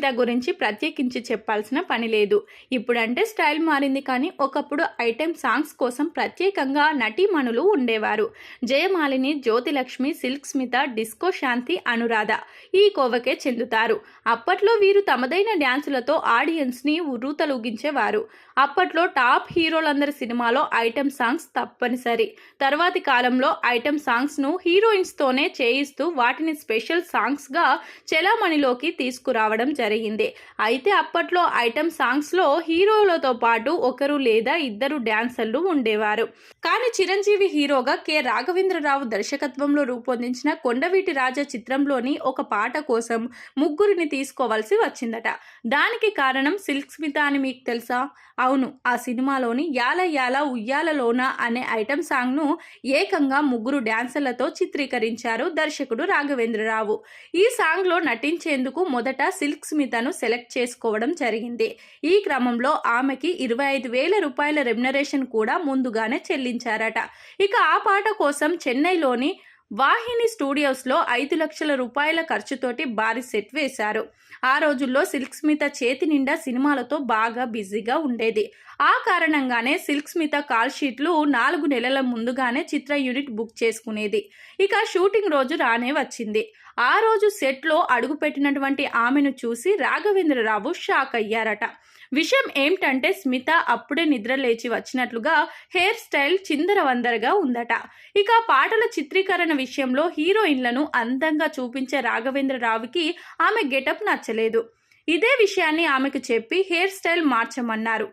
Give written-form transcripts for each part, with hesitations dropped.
స్మిత గురించి ప్రత్యేకించి చెప్పాల్సిన పని లేదు. ఇప్పుడంటే స్టైల్ మారింది, కానీ ఒకప్పుడు ఐటెం సాంగ్స్ కోసం ప్రత్యేకంగా నటీమణులు ఉండేవారు. జయమాలిని, జ్యోతిలక్ష్మి, సిల్క్ స్మిత, డిస్కో శాంతి, అనురాధ ఈ కోవకే చెందుతారు. అప్పట్లో వీరు తమదైన డ్యాన్సులతో ఆడియన్స్ని ఉర్రూతలూగించేవారు. అప్పట్లో టాప్ హీరోలందరి సినిమాలో ఐటెం సాంగ్స్ తప్పనిసరి. తర్వాతి కాలంలో ఐటెం సాంగ్స్ను హీరోయిన్స్తోనే చేయిస్తూ వాటిని స్పెషల్ సాంగ్స్గా చెలామణిలోకి తీసుకురావడం జరిగింది. అయితే అప్పట్లో ఐటెం సాంగ్స్లో హీరోలతో పాటు ఒకరు లేదా ఇద్దరు డాన్సర్లు ఉండేవారు. కానీ చిరంజీవి హీరోగా కె రాఘవేంద్రరావు దర్శకత్వంలో రూపొందించిన కొండవీటి రాజా చిత్రంలోని ఒక పాట కోసం ముగ్గురిని తీసుకోవాల్సి వచ్చిందట. దానికి కారణం సిల్క్ స్మిత అని మీకు తెలుసా? అవును, ఆ సినిమాలోని యాల యాల ఉయ్యాలలోన అనే ఐటెం సాంగ్ను ఏకంగా ముగ్గురు డాన్సర్లతో చిత్రీకరించారు దర్శకుడు రాఘవేంద్రరావు. ఈ సాంగ్లో నటించేందుకు మొదట సిల్క్ స్మితను సెలెక్ట్ చేసుకోవడం జరిగింది. ఈ క్రమంలో ఆమెకి 25,000 రూపాయల రెమ్యునరేషన్ కూడా ముందుగానే చెల్లించారట. ఇక ఆ పాట కోసం చెన్నైలోని వాహిని స్టూడియోస్లో 5 లక్షల రూపాయల ఖర్చుతోటి భారీ సెట్ వేశారు. ఆ రోజుల్లో సిల్క్ స్మిత చేతి నిండా సినిమాలతో బాగా బిజీగా ఉండేది. ఆ కారణంగానే సిల్క్ స్మిత కాల్ షీట్లు 4 నెలల ముందుగానే చిత్ర యూనిట్ బుక్ చేసుకునేది. ఇక షూటింగ్ రోజు రానే వచ్చింది. ఆ రోజు సెట్లో అడుగుపెట్టినటువంటి ఆమెను చూసి రాఘవేంద్రరావు షాక్ అయ్యారట. విషయం ఏమిటంటే స్మిత అప్పుడే నిద్ర లేచి వచ్చినట్లుగా హెయిర్ స్టైల్ చిందరవందరగా ఉందట. ఇక పాటల చిత్రీకరణ విషయంలో హీరోయిన్లను అందంగా చూపించే రాఘవేంద్రరావుకి ఆమె గెటప్ నచ్చలేదు. ఇదే విషయాన్ని ఆమెకు చెప్పి హెయిర్ స్టైల్ మార్చమన్నారు.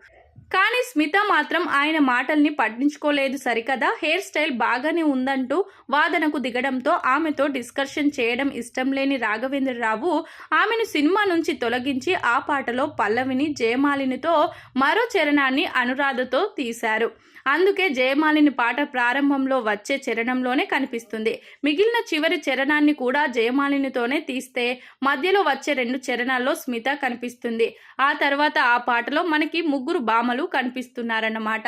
కానీ స్మిత మాత్రం ఆయన మాటల్ని పట్టించుకోలేదు. సరికదా, హెయిర్ స్టైల్ బాగానే ఉందంటూ వాదనకు దిగడంతో ఆమెతో డిస్కషన్ చేయడం ఇష్టం లేని రాఘవేంద్రరావు ఆమెను సినిమా నుంచి తొలగించి ఆ పాటలో పల్లవిని, జయమాలినితో మరో చరణాన్ని అనురాధతో తీశారు. అందుకే జయమాలిని పాట ప్రారంభంలో వచ్చే చరణంలోనే కనిపిస్తుంది. మిగిలిన చివరి చరణాన్ని కూడా జయమాలినితోనే తీస్తే మధ్యలో వచ్చే 2 చరణాల్లో స్మిత కనిపిస్తుంది. ఆ తర్వాత ఆ పాటలో మనకి ముగ్గురు భామలు కనిపిస్తున్నారన్నమాట.